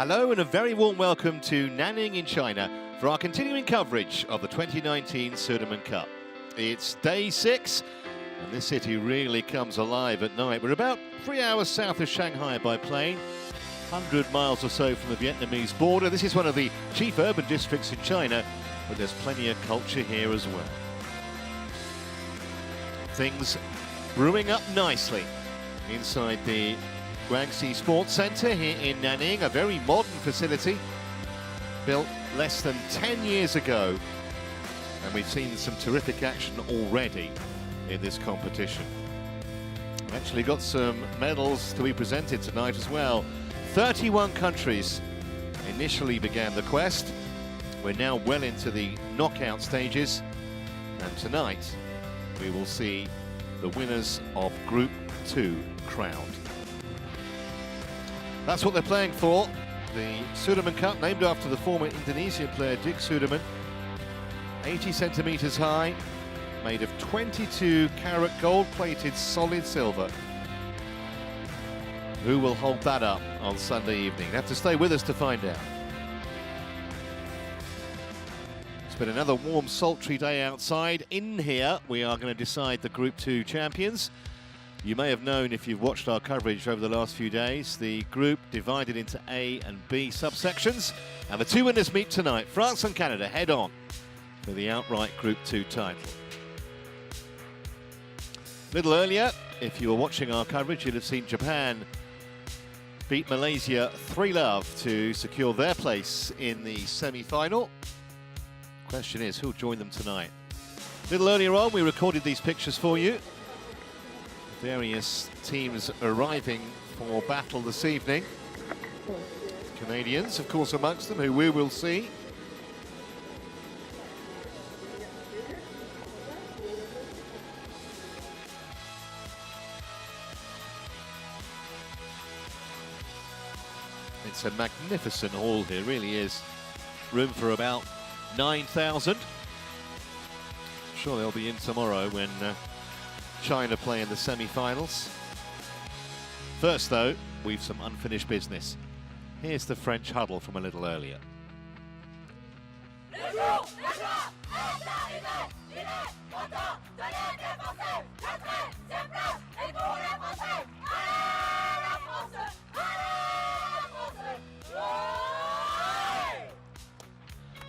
Hello and a very warm welcome to Nanning in China for our continuing coverage of the 2019 Sudirman Cup. It's day 6 and this city really comes alive at night. We're about 3 hours south of Shanghai by plane, 100 miles or so from the Vietnamese border. This is one of the chief urban districts in China, but there's plenty of culture here as well. Things brewing up nicely inside the Guangxi Sports Centre here in Nanning, a very modern facility built less than 10 years ago, and we've seen some terrific action already in this competition. We've actually got some medals to be presented tonight as well. 31 countries initially began the quest. We're now well into the knockout stages, and tonight we will see the winners of Group 2 crowned. That's what they're playing for. The Sudirman Cup, named after the former Indonesian player Dick Sudirman. 80 centimetres high, made of 22-carat gold-plated solid silver. Who will hold that up on Sunday evening? You have to stay with us to find out. It's been another warm, sultry day outside. In here, we are going to decide the Group 2 champions. You may have known, if you've watched our coverage over the last few days, the group divided into A and B subsections, and the two winners meet tonight. France and Canada head on for the outright Group 2 title. A little earlier, if you were watching our coverage, you'd have seen Japan beat Malaysia 3-0 to secure their place in the semi-final. Question is, who'll join them tonight? A little earlier on, we recorded these pictures for you. Various teams arriving for battle this evening. Canadians, of course, amongst them, who we will see. It's a magnificent hall here, really is. Room for about 9,000. Sure they'll be in tomorrow when China play in the semi-finals. First though, we've some unfinished business. Here's the French huddle from a little earlier.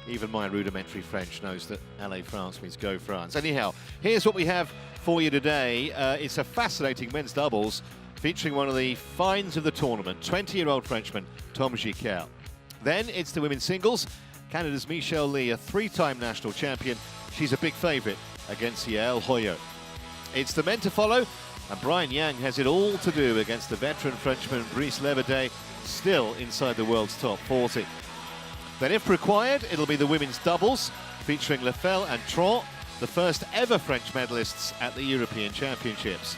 Even my rudimentary French knows that Allez France means go France. Anyhow, here's what we have for you today. It's a fascinating men's doubles featuring one of the finds of the tournament, 20-year-old Frenchman, Tom GICQUEL. Then it's the women's singles. Canada's Michelle Lee, a 3-time national champion. She's a big favourite against Yael Hoyo. It's the men to follow, and Brian Yang has it all to do against the veteran Frenchman, Brice Leverdet, still inside the world's top 40. Then if required, it'll be the women's doubles, featuring Lefel and Tron, the first ever French medalists at the European Championships.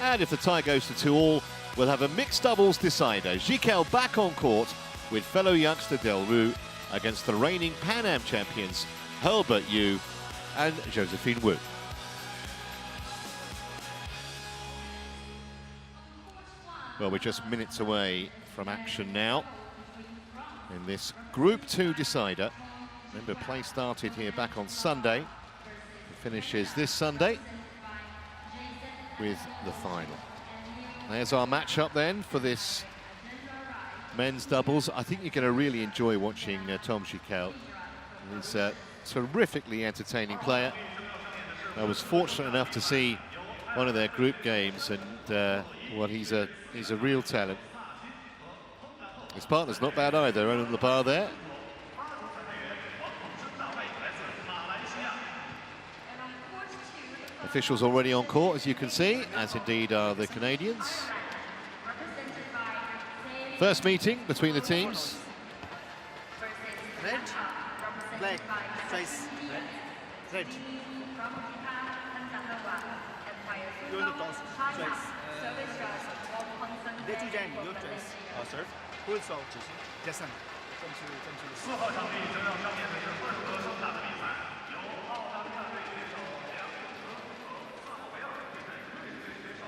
And if the tie goes to 2-2, we'll have a mixed doubles decider. GICQUEL back on court with fellow youngster Del Rue against the reigning Pan Am champions, Herbert Yu and Josephine Wu. Well, we're just minutes away from action now in this Group 2 decider. Remember, play started here back on Sunday. It finishes this Sunday with the final. There's our matchup then for this men's doubles. I think you're going to really enjoy watching Tom GICQUEL. He's a terrifically entertaining player. I was fortunate enough to see one of their group games, and well, he's a real talent. His partner's not bad either, on the bar there. Officials already on court, as you can see, as indeed are the Canadians. First meeting between the teams. Red, black, face, red. You're in the toss, face. Let you jam, your choice. Serve. Full serve. Yes, sir. 4号场地将要上演的是混合双打的比赛，由澳大利亚队对手2名合格和斯洛维亚队对阵。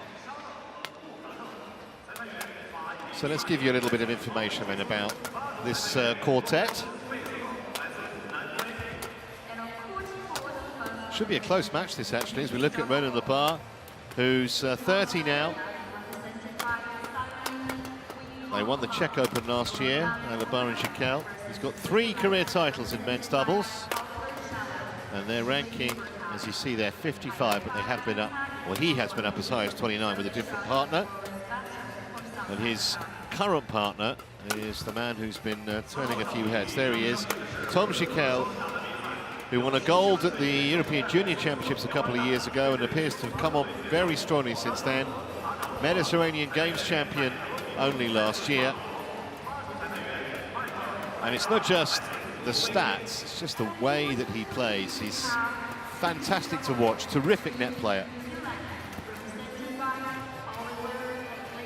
So let's give you a little bit of information then about this quartet. Should be a close match this actually, as we look at Ronan LABAR, who's 30 now. They won the Czech Open last year, LABAR and GICQUEL. He's got 3 career titles in men's doubles. And their ranking, as you see there, 55, but they have been up, well, he has been up as high as 29 with a different partner. And his current partner is the man who's been turning a few heads. There he is, Tom GICQUEL, who won a gold at the European Junior Championships a couple of years ago and appears to have come on very strongly since then. Mediterranean Games champion only last year. And it's not just the stats, it's just the way that he plays. He's fantastic to watch, terrific net player.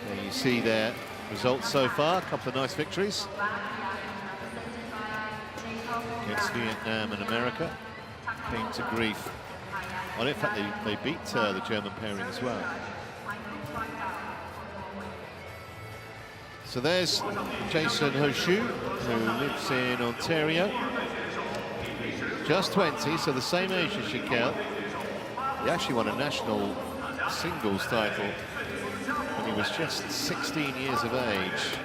There you see their results so far, a couple of nice victories against Vietnam and America. Came to grief. Well, in fact, they beat the German pairing as well. So there's Jason HO-SHUE, who lives in Ontario. Just 20, so the same age as GICQUEL. He actually won a national singles title when he was just 16 years of age.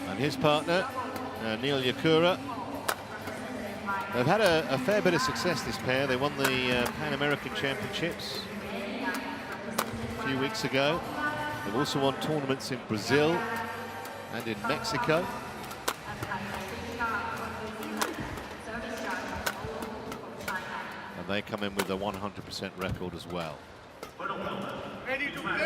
And his partner, NAKURA. They've had a fair bit of success, this pair. They won the Pan American Championships a few weeks ago. They've also won tournaments in Brazil and in Mexico. And they come in with a 100% record as well. Ready to play?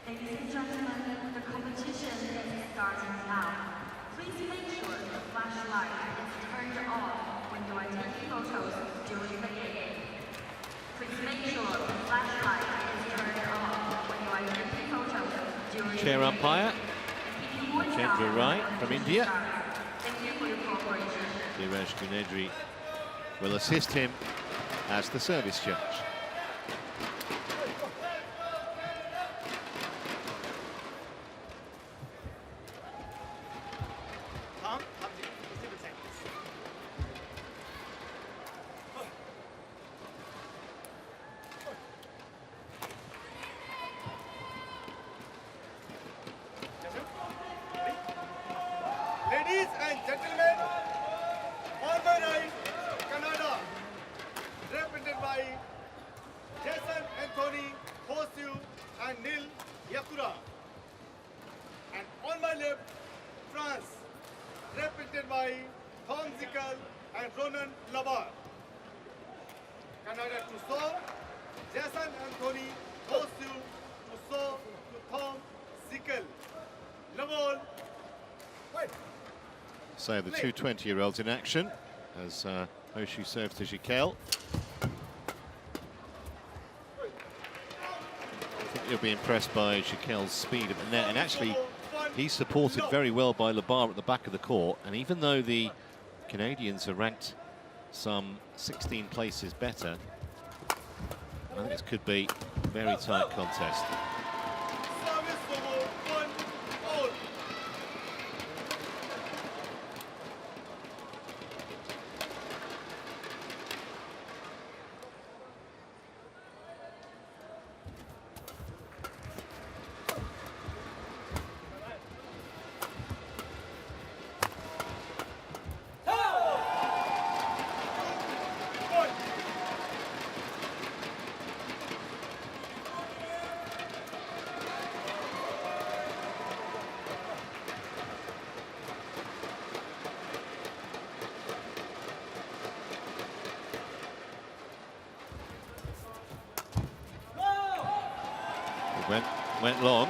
Ladies and gentlemen, the competition is starting now. Please make sure the flashlight is turned off when you are taking photos during the game. Please make sure the flashlight is turned off when you are taking photos during the game. Chair umpire, Chandra Rai from India. Thank you for your cooperation. Dheeraj Gunedri will assist him as the service judge. Ladies and gentlemen, on my right, Canada, represented by Jason Anthony, HO-SHUE and NAKURA. And on my left, France, represented by Tom GICQUEL and Ronan LABAR. Canada to Seoul, Jason Anthony, HO-SHUE to Seoul to Tom GICQUEL. LABAR. Wait. So the two 20-year-olds in action as HO-SHUE serves to GICQUEL. I think you'll be impressed by GICQUEL's speed at the net, and actually he's supported very well by LABAR at the back of the court, and even though the Canadians are ranked some 16 places better, I think this could be a very tight contest. Went long.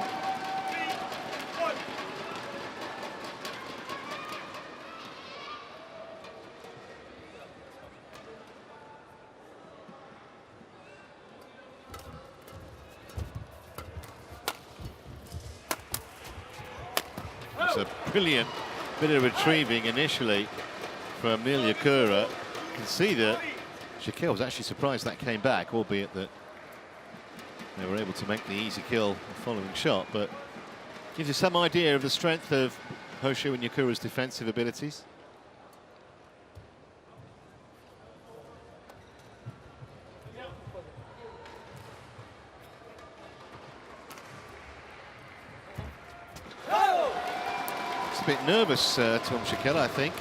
was a brilliant bit of retrieving initially from NAKURA. You can see that GICQUEL was actually surprised that came back, albeit that they were able to make the easy kill the following shot, but gives you some idea of the strength of HO-SHUE and NAKURA's defensive abilities. It's a bit nervous, Tom GICQUEL, I think.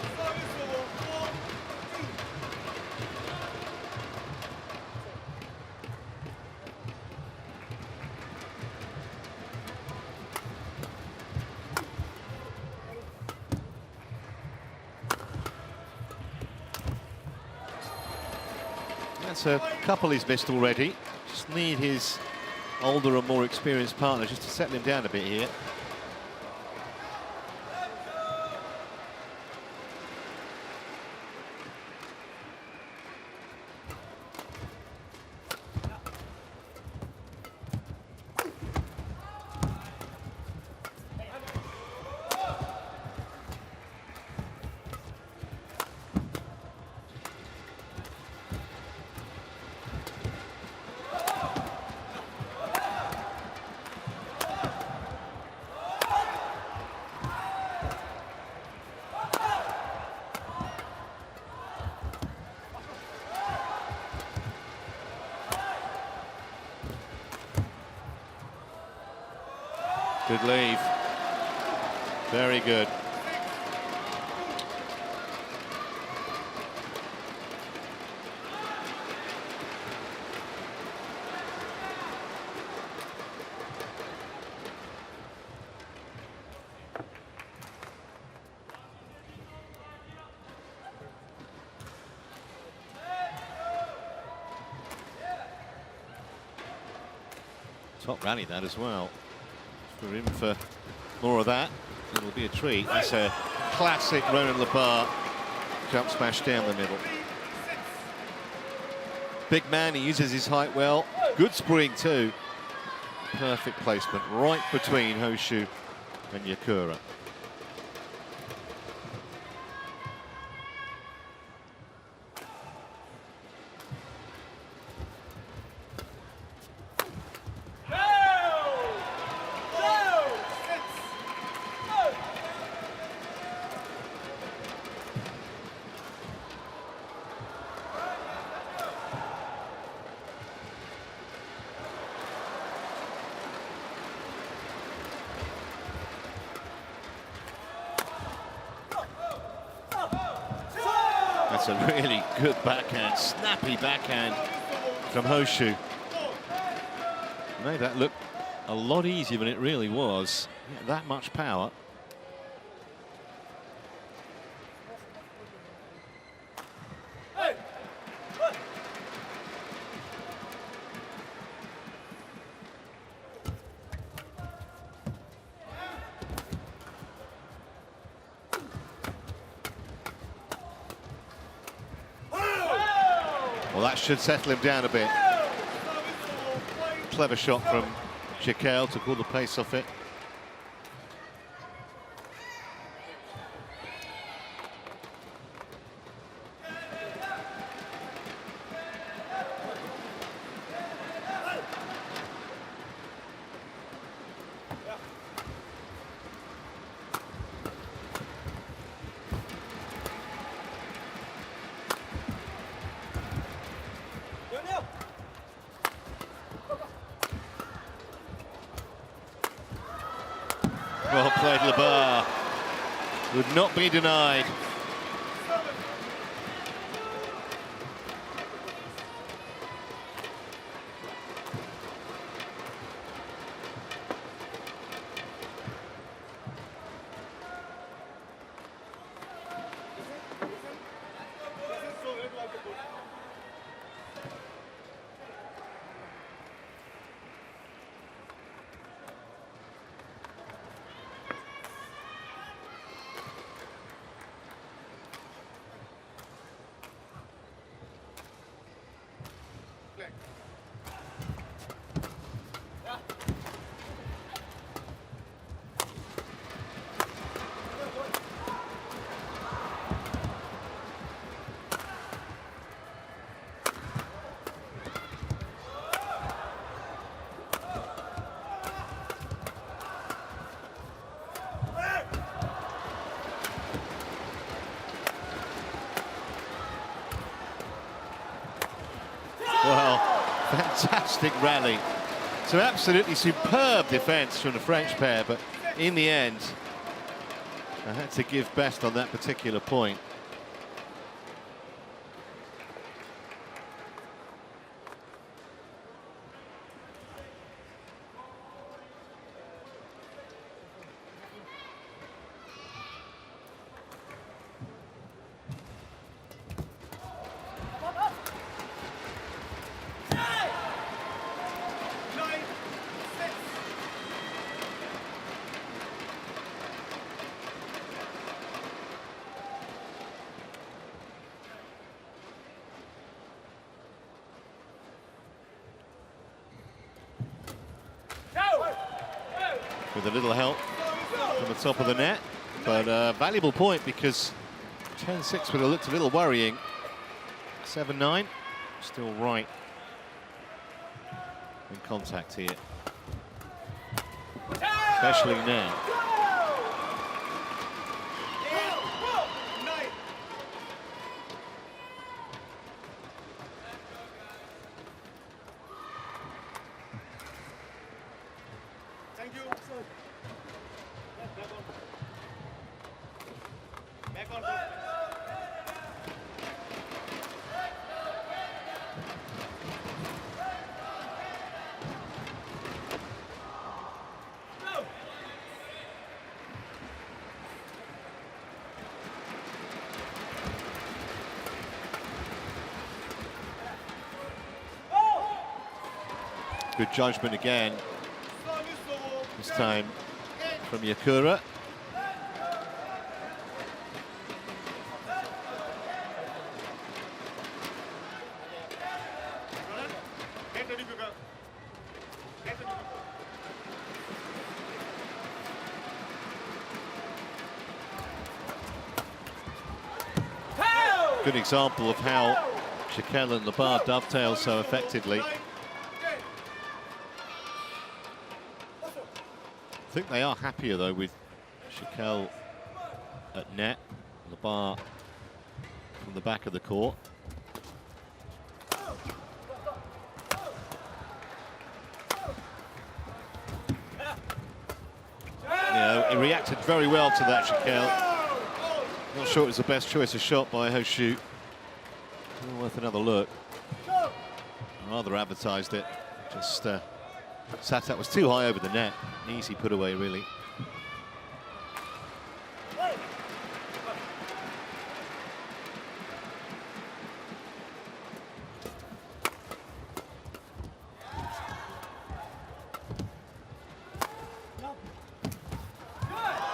That's a couple he's missed already. Just need his older and more experienced partner just to settle him down a bit here. Good leave. Very good. Top rally that as well. We're in for more of that. It'll be a treat. That's a classic Ronan LABAR jump smash down the middle. Big man, he uses his height well. Good spring too. Perfect placement right between HO-SHUE and NAKURA. That's a really good backhand, snappy backhand from HO-SHUE. Made that look a lot easier than it really was. Yeah, that much power. Well, that should settle him down a bit. Clever shot from GICQUEL to pull the pace off it. Well played, LABAR. Would not be denied. fantastic rally. So absolutely superb defence from the French pair, but in the end, I had to give best on that particular point. With a little help from the top of the net, but a valuable point because 10-6 would have looked a little worrying. 7-9, still right in contact here, especially now. Good judgment again, this time from NAKURA. Good example of how GICQUEL and LABAR dovetail so effectively. I think they are happier though with GICQUEL at net, LABAR from the back of the court. Yeah, he reacted very well to that, GICQUEL. Not sure it was the best choice of shot by HO-SHUE. Worth another look. Rather advertised it. Just sat out, was too high over the net. An easy put away, really.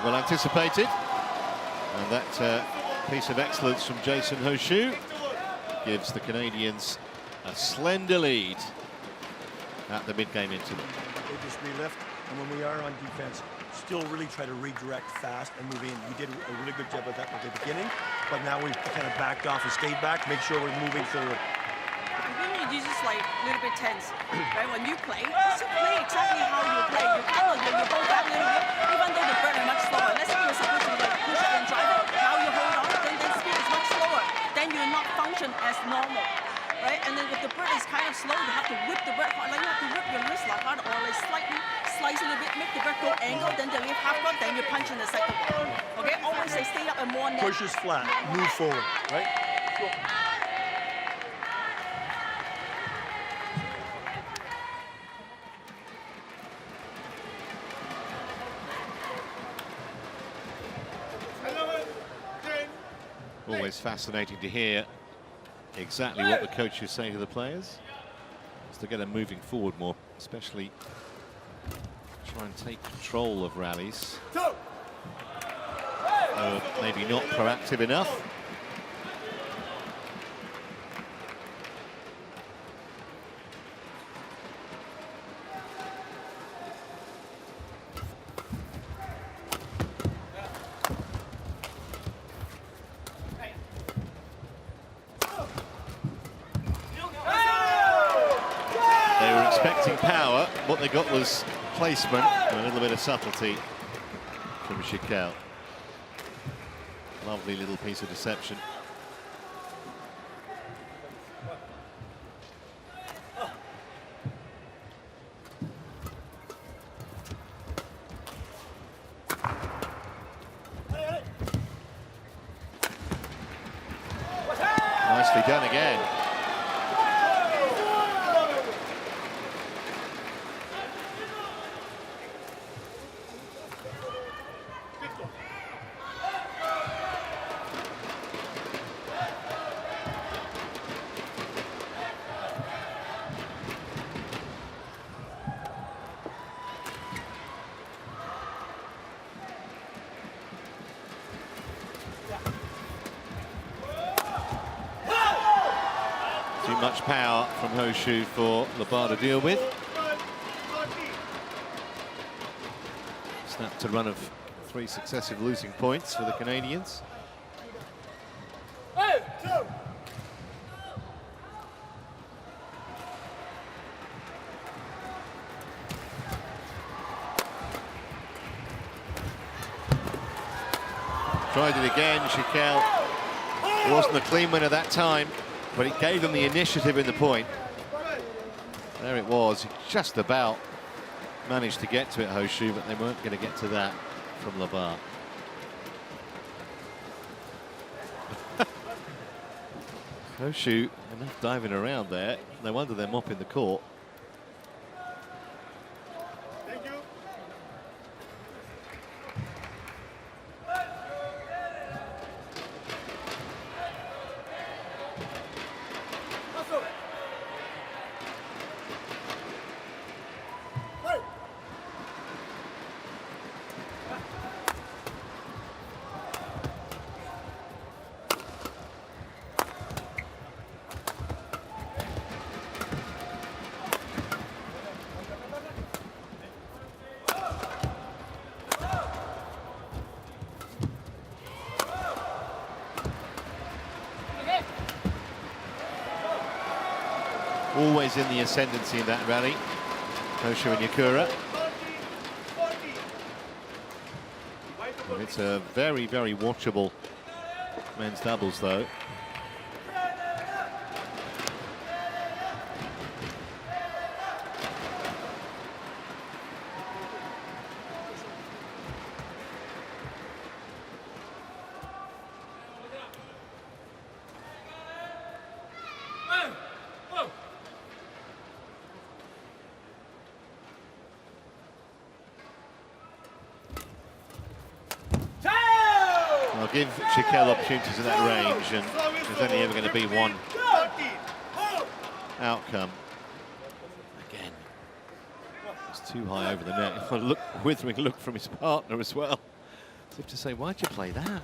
Well anticipated. And that piece of excellence from Jason HO-SHUE gives the Canadians a slender lead at the mid-game interval. They just relift, and when we are on defense, still really try to redirect fast and move in. We did a really good job of that at the beginning, but now we've kind of backed off and stayed back, make sure we're moving forward. When you're just like a little bit tense, right? When you play, just play exactly how you play. You kind of you hold back a little bit, even though the break is much slower. Let's say you're supposed to like push it and drive it. Now you hold on, then speed is much slower. Then you're not function as normal. Right? And then if the bird is kind of slow, you have to whip the bird hard. Like you have to whip your wrist like hard or like slightly slice a little bit, make the bird go angle, then they leave half guard, then you punch in the second one. Okay? Always say stay up and more net. Push is flat, move forward, right? Cool. Always fascinating to hear exactly what the coaches say to the players, is to get them moving forward more, especially try and take control of rallies. Maybe not proactive enough. Expecting power, what they got was placement and a little bit of subtlety from GICQUEL. Lovely little piece of deception. Nicely done again. Too much power from HO-SHUE for LABAR to deal with. Snapped a run of 3 successive losing points for the Canadians. Tried it again, GICQUEL. It wasn't a clean winner that time, but it gave them the initiative in the point. There it was, just about managed to get to it, HO-SHUE, but they weren't going to get to that from LABAR. HO-SHUE, enough diving around there. No wonder they're mopping the court. Thank you. Always in the ascendancy in that rally, HO-SHUE and NAKURA. It's a very, very watchable men's doubles, though. I'll give GICQUEL opportunities in that range, and there's only ever going to be one outcome. Again, it's too high over the net. Look, Withering look from his partner as well, as if to say, why'd you play that?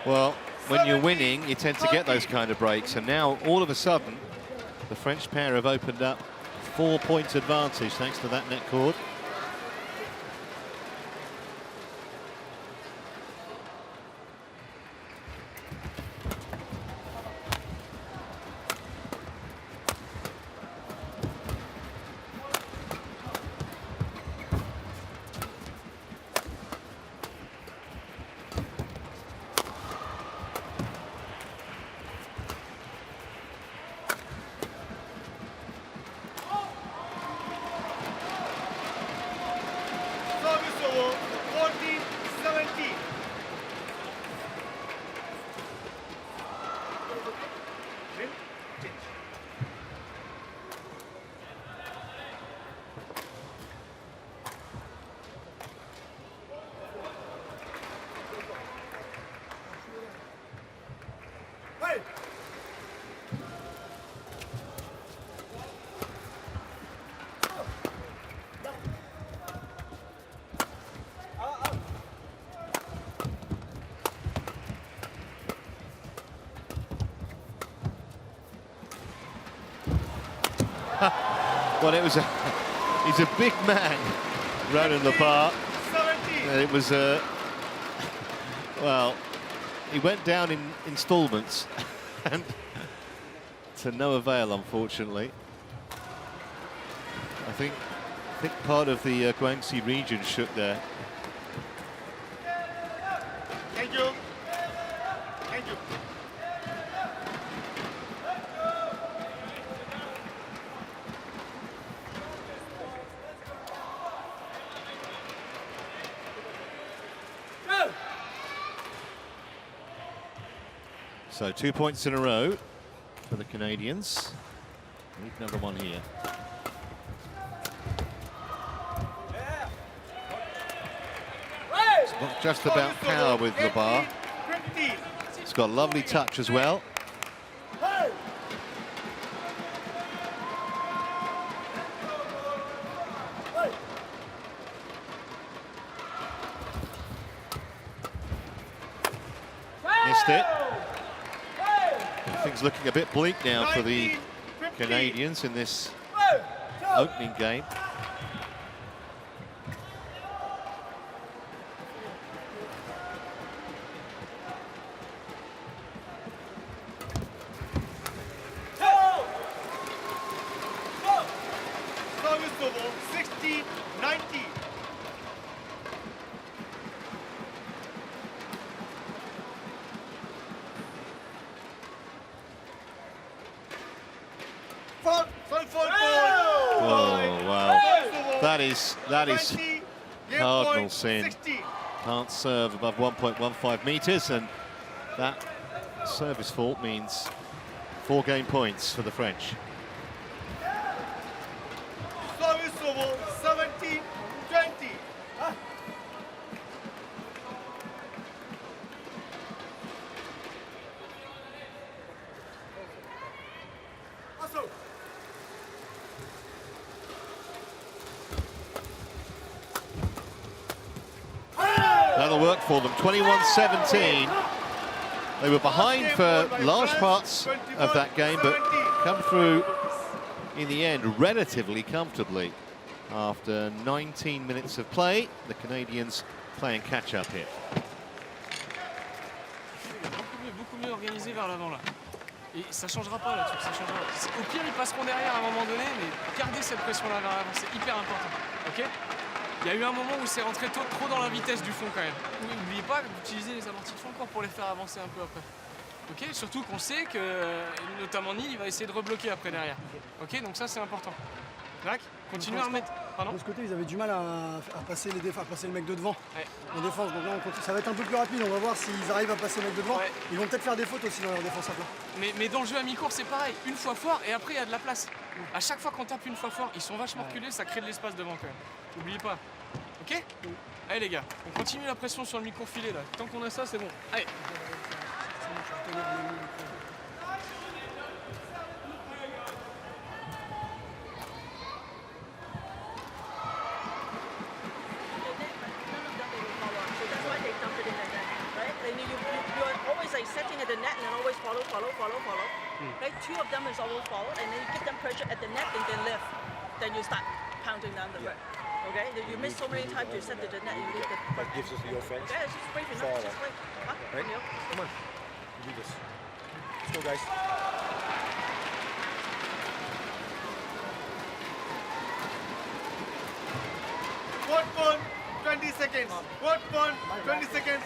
Well, when you're winning, you tend to get those kind of breaks, and now all of a sudden the French pair have opened up 4-point advantage thanks to that net cord. Well, it was he's a big man, Ronan LABAR. It was well, he went down in installments and to no avail, unfortunately. I think part of the Guangxi region shook there. Thank you. Thank you. So 2 points in a row for the Canadians. Need another one here. It's not just about power with LABAR. It's got a lovely touch as well. Missed it. Things looking a bit bleak now for the Canadians in this opening game. Service over 60-90. Oh wow, that is cardinal sin. Can't serve above 1.15 meters, and that service fault means 4 game points for the French. Service over 70-20. That'll work for them. 21-17. They were behind for large parts of that game, but come through in the end relatively comfortably. After 19 minutes of play, the Canadians playing catch-up here. Beaucoup mieux organisé vers l'avant là. Et ça changera pas là-dessus, ça changera. Au pire, ils passeront derrière à un moment donné, mais gardez cette pression-là vers l'avant, c'est hyper important. Ok? Il y a eu un moment où c'est rentré trop dans la vitesse du fond quand même. N'oubliez pas d'utiliser les amortis de fond encore pour les faire avancer un peu après. Ok? Surtout qu'on sait que, notamment Neil, il va essayer de rebloquer après derrière. Ok? Donc ça, c'est important. D'accord? Continuez à remettre. Pardon? De ce côté, ils avaient du mal à passer passer le mec de devant Ouais. en défense. Donc là, ça va être un peu plus rapide. On va voir s'ils arrivent à passer le mec de devant. Ouais. Ils vont peut-être faire des fautes aussi dans leur défense à plat. Mais dans le jeu à mi-cours, c'est pareil. Une fois fort et après, il y a de la place. À chaque fois qu'on tape une fois fort, ils sont vachement reculés, ça crée de l'espace devant quand même. N'oubliez pas. Ok? Allez les gars, on continue la pression sur le mi-court filet là. Tant qu'on a ça, c'est bon. Allez. Setting at the net and then always follow. Right? 2 of them is always follow, and then you give them pressure at the net and then lift. Then you start pounding down the net. Okay? You miss so many times you set to the net and you leave the That gives us the offense. Okay, it's just brave enough. It's just like, Right? Come on. You do this. Let's go, guys. One point, 20 seconds. 1 point, 20 seconds.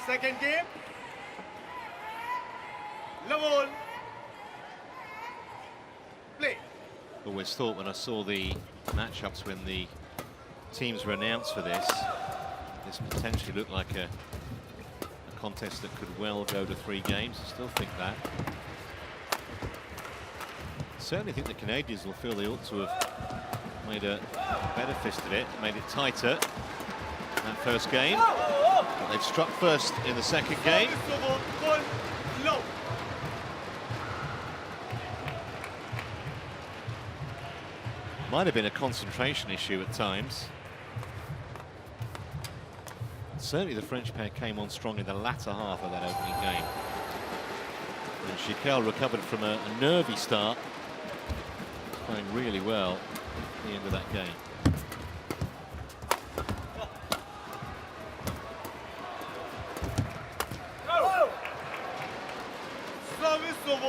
Second game. Level. Play. Always thought when I saw the matchups when the teams were announced for this potentially looked like a contest that could well go to 3 games. I still think that. Certainly think the Canadians will feel they ought to have made a better fist of it, made it tighter that first game. But they've struck first in the second game. Might have been a concentration issue at times. Certainly the French pair came on strong in the latter half of that opening game. And GICQUEL recovered from a nervy start, playing really well at the end of that game.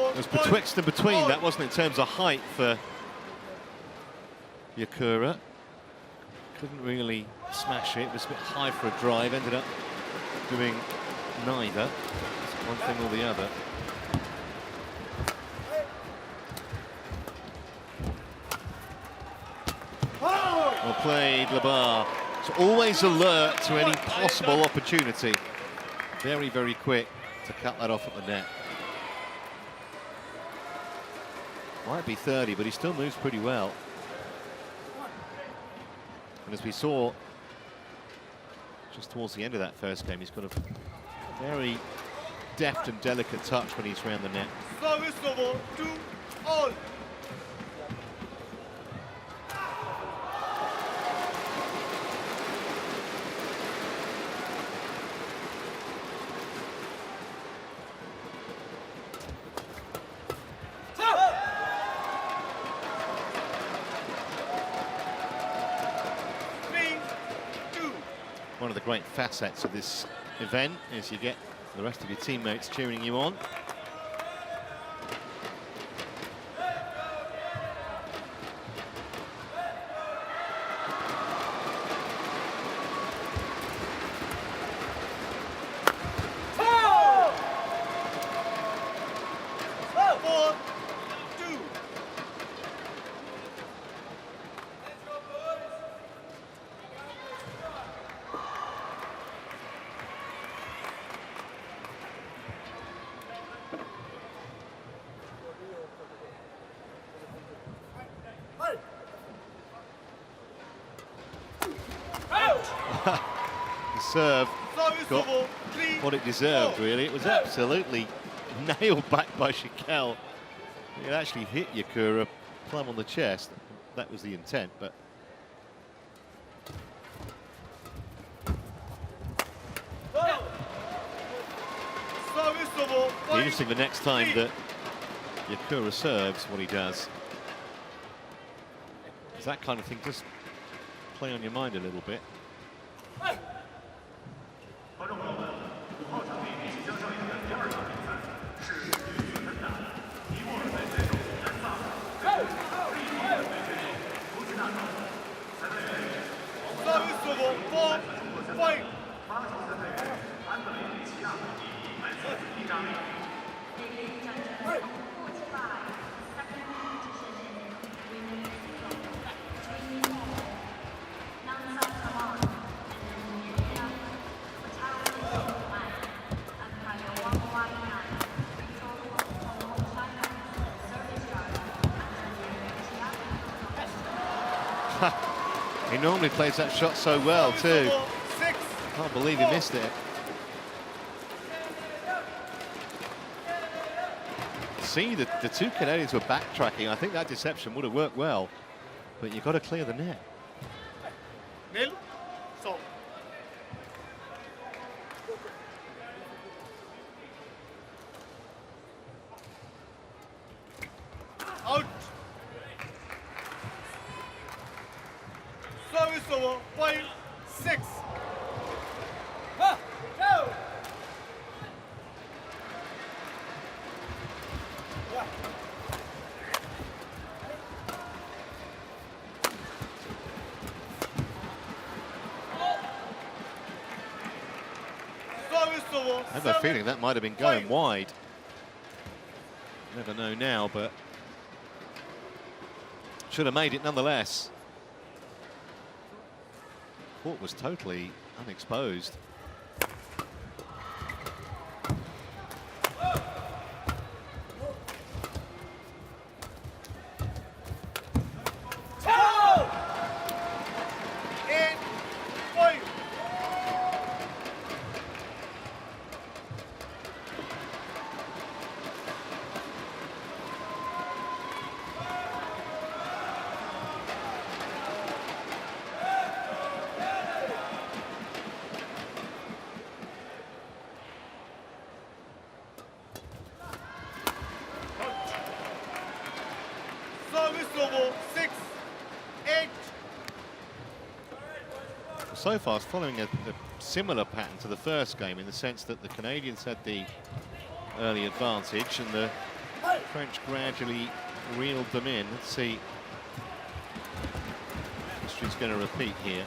It was betwixt and between, that wasn't in terms of height for NAKURA. Couldn't really smash it. It was a bit high for a drive. Ended up doing neither. It's one thing or the other. Well played, LABAR. So always alert to any possible opportunity. Very, very quick to cut that off at the net. Might be 30, but he still moves pretty well. And as we saw just towards the end of that first game, he's got a very deft and delicate touch when he's around the net. Service over 2-all. One of the great facets of this event is you get the rest of your teammates cheering you on. The serve got what it deserved, really. It was absolutely nailed back by GICQUEL. It actually hit NAKURA plumb on the chest. That was the intent, but it'll be interesting the next time that NAKURA serves what he does. Does that kind of thing just play on your mind a little bit? He normally plays that shot so well too. Can't believe he missed it. See, the two Canadians were backtracking. I think that deception would have worked well, but you've got to clear the net. Out. Service over 5-6. I have a feeling that might have been going wide. Never know now, but should have made it nonetheless. Court was totally unexposed. over 6-8. So far, it's following a similar pattern to the first game in the sense that the Canadians had the early advantage and the French gradually reeled them in. Let's see. History's going to repeat here.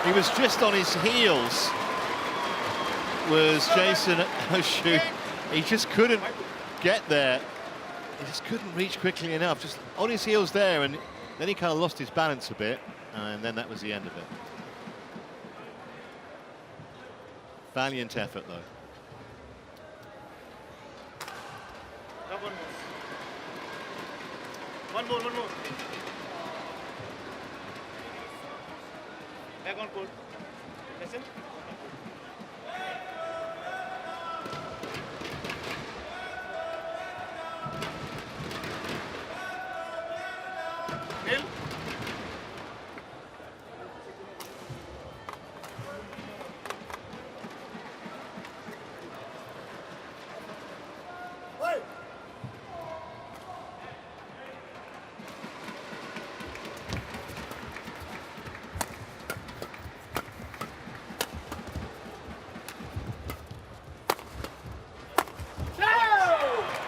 He was just on his heels, was Jason HO-SHUE. He just couldn't get there. He just couldn't reach quickly enough. Just on his heels there, and then he kind of lost his balance a bit, and then that was the end of it. Valiant effort, though. One more. Back on court. Listen. Nil.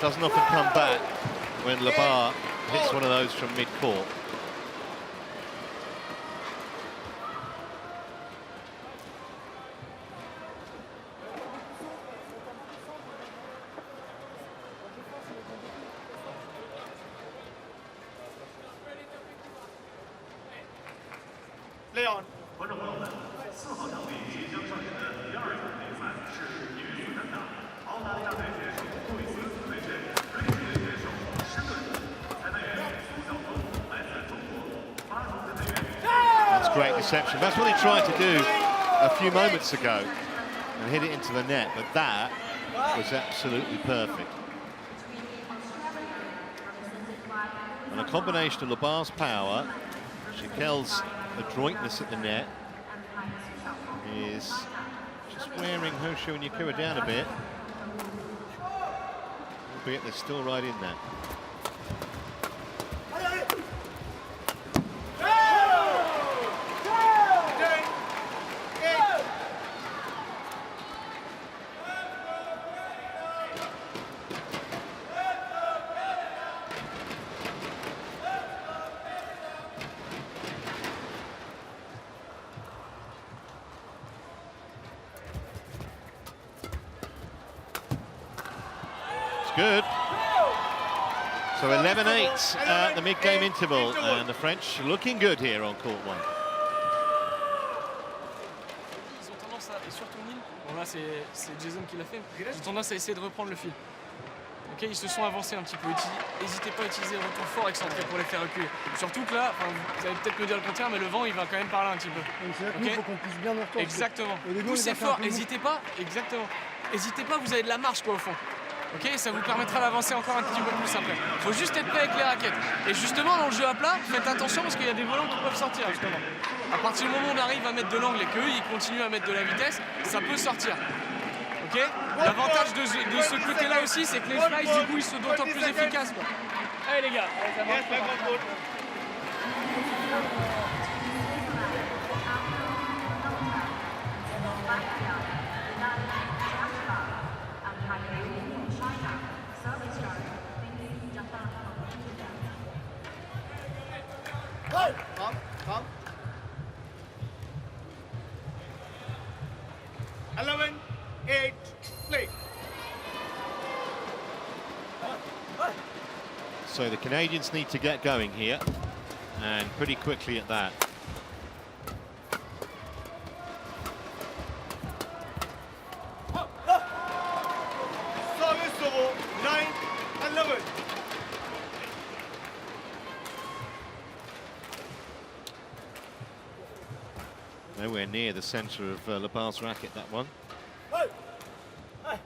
Doesn't often come back when LABAR hits one of those from mid-court. Play on. 观众朋友们，4号场地即将上演的第二场比赛是女子单打，澳大利亚队选手路易斯对阵瑞士队选手施顿。裁判员苏晓峰来自中国，发球裁判员。That's great deception. That's what he tried to do a few moments ago and hit it into the net, but that was absolutely perfect. And a combination of LABAR's power, GICQUEL's adroitness at the net, is just wearing HO-SHUE and NAKURA down a bit, albeit they're still right in there. Good. So 11-8 at the mid-game interval, and the French looking good here on court one. Ils ont tendance à, et surtout Nîmes, bon là c'est Jason qui l'a fait, ils ont tendance à essayer de reprendre le fil. Ok, ils se sont avancés un petit peu. N'hésitez pas à utiliser le retour fort excentré pour les faire reculer. Surtout que là, vous allez peut-être me dire le contraire, mais le vent il va quand même par là un petit peu. Il faut qu'on pousse bien nos retours. Exactement. Poussez Poussez fort, n'hésitez pas, exactement. N'hésitez pas, vous avez de la marge quoi au fond. Ok, ça vous permettra d'avancer encore un petit peu plus après. Il faut juste être prêt avec les raquettes. Et justement, dans le jeu à plat, faites attention parce qu'il y a des volants qui peuvent sortir justement. À partir du moment où on arrive à mettre de l'angle et qu'eux, ils continuent à mettre de la vitesse, ça peut sortir. Ok. L'avantage de ce côté-là aussi, c'est que les slices, du coup, ils sont d'autant plus efficaces. Quoi. Allez les gars, ça marche. Come. 11-8, play. So the Canadians need to get going here, and pretty quickly at that. Service over 9-11. Nowhere near the centre of LABAR's racket, that one. I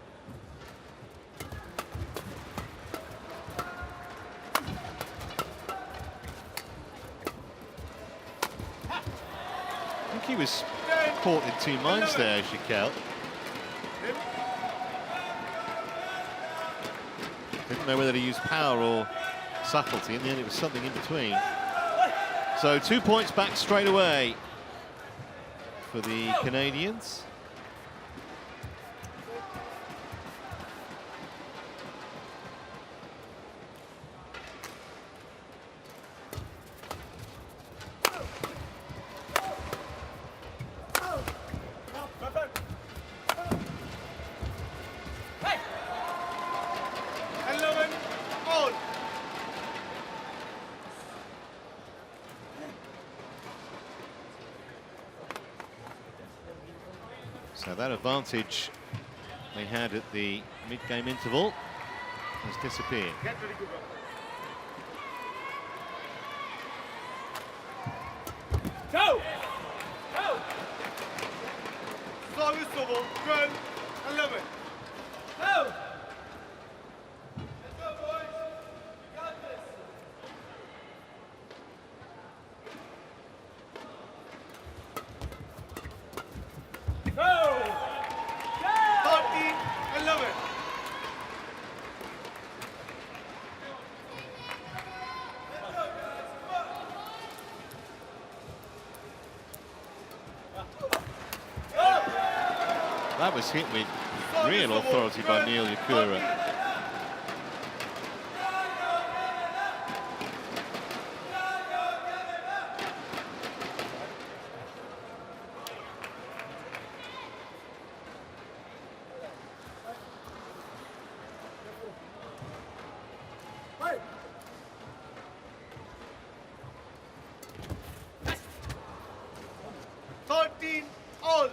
think he was caught in two minds there, GICQUEL. Didn't know whether to use power or subtlety. In the end, it was something in between. So 2 points back straight away for the Canadians. So that advantage they had at the mid-game interval has disappeared. Go! Go! Serviceable, 12, 11. Go! Let's go, boys. You got this. Go! 13, 11. That was hit with real authority by NAKURA. Hey! 13 all.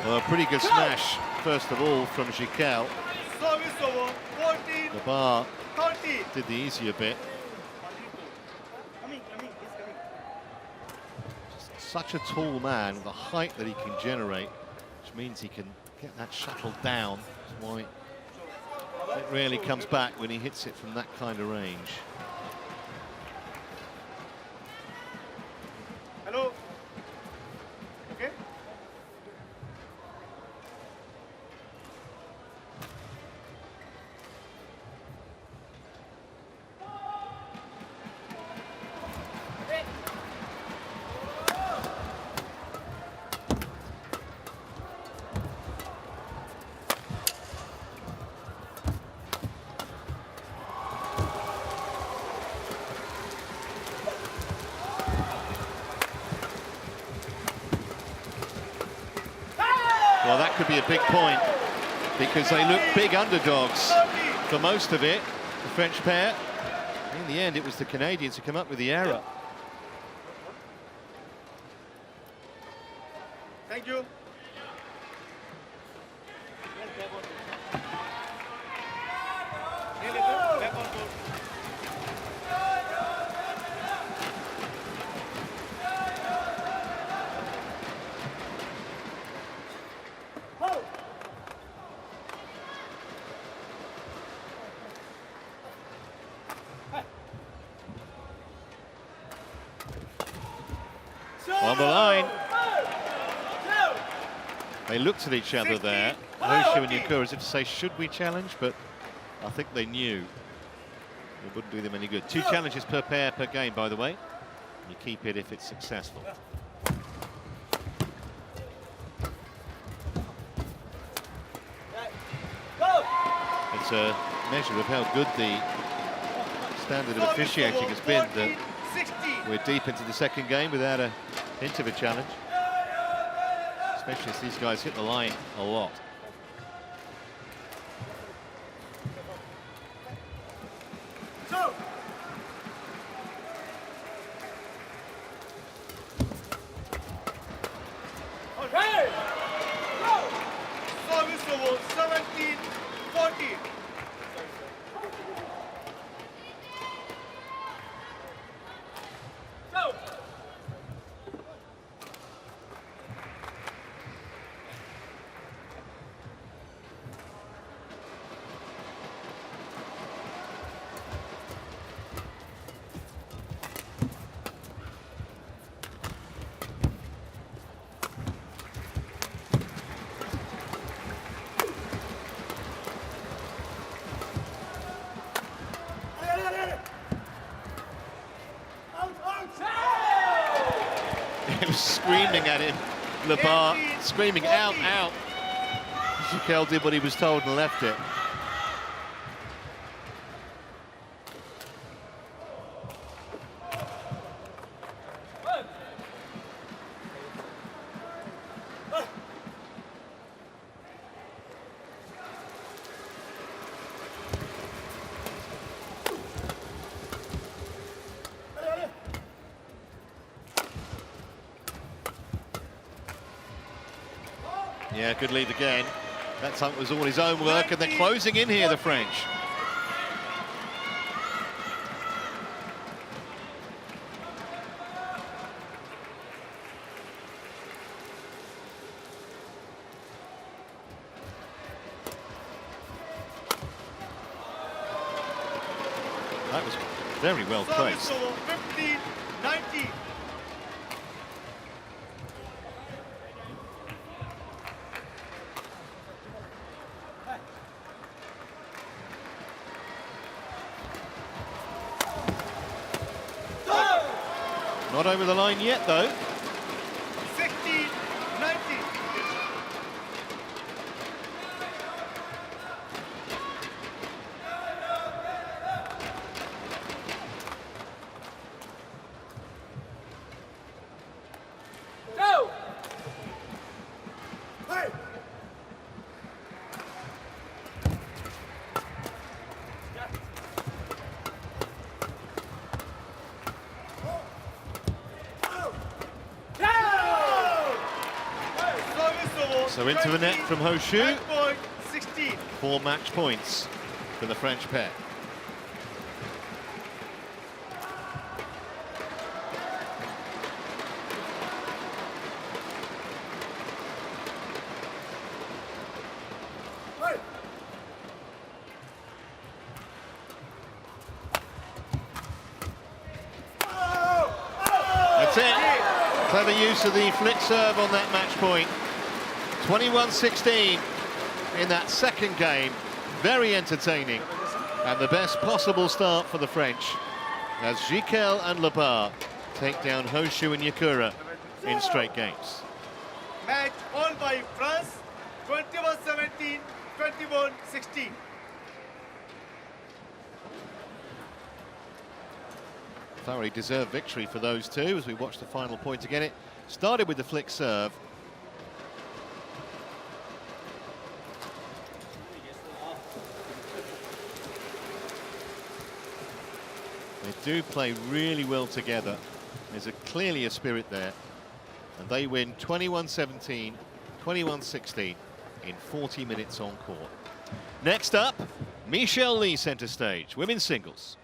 Well, a pretty good smash, first of all, from GICQUEL. Service over, 14, LABAR 30. did the easier bit. Coming, he's coming. Such a tall man, the height that he can generate, which means he can get that shuttle down. That's why it rarely comes back when he hits it from that kind of range. Hello? Okay? Well, that could be a big point because they look big underdogs for most of it, the French pair. In the end, it was the Canadians who come up with the error. Thank you. On the line. They looked at each other there, HO-SHUE and NAKURA, as if to say, should we challenge? But I think they knew it wouldn't do them any good. 2 challenges per pair per game, by the way. You keep it if it's successful. It's a measure of how good the standard of officiating has been that we're deep into the second game without a hint of a challenge. Especially as these guys hit the line a lot. He was screaming at him. LABAR screaming, out, out. GICQUEL did what he was told and left it. Yeah, good lead again. That time it was all his own work, and they're closing in here, the French. That was very well placed. 15-19. Not over the line yet, though. 16-19. Go! Hey! So into the net from HO-SHUE. 16. 4 match points for the French pair. That's it. Clever use of the flick serve on that match point. 21-16 in that second game. Very entertaining. And the best possible start for the French as GICQUEL and LABAR take down HO-SHUE and NAKURA in straight games. Match won by France, 21-17, 21-16. Thoroughly deserved victory for those two as we watch the final point again. It started with the flick serve. They do play really well together. There's clearly a spirit there. And they win 21-17, 21-16 in 40 minutes on court. Next up, Michelle Lee centre stage, women's singles.